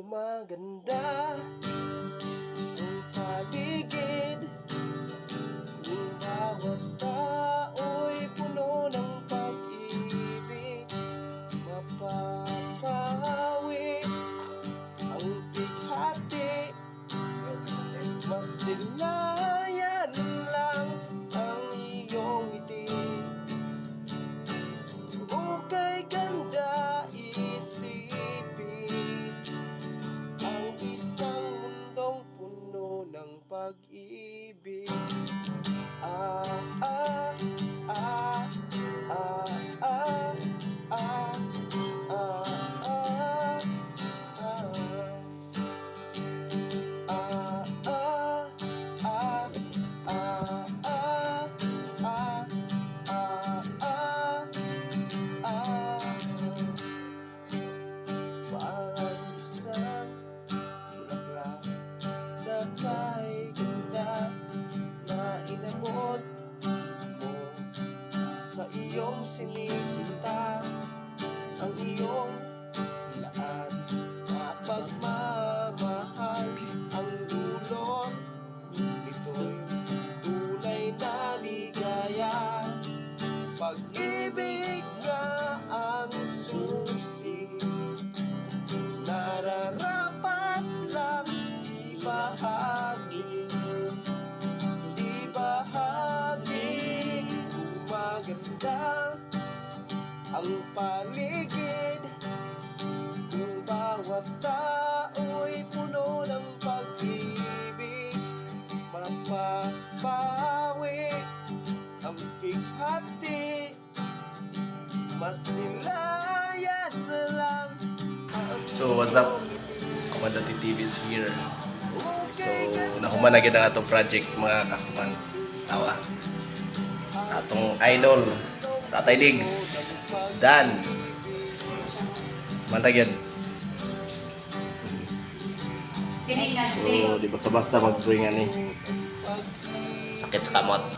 Gumaganda ang paligid, kung bawat tao'y puno ng pag-ibig. Mapapawi ang bighati, masilayan lang ang iyong ngiti. Ukay ganda isipin ang isang mundong puno ng pag-ibig. Ah, ah, ah, ah, ah, ah, ah, parang isang bulaklak na kay ganda na inabot mo sa iyong sinisinta, ang iyong laan na pagmamahal. Ang dulot nito'y tunay na ligaya, pag-ibig nga ang susi, nararapat lang ibahagi. Gumaganda ang paligid, kung bawat tao'y puno ng pag-ibig. Mapapawi ang bighati, masilayan lang. So what's up? Comandante TV is here. So nahuman na kita nga itong project mga kakuman. Tawa. Atong idol Tatay Diggs Dan Mantag yan. So di basta-basta mag-bring ani. Sakit sa kamot.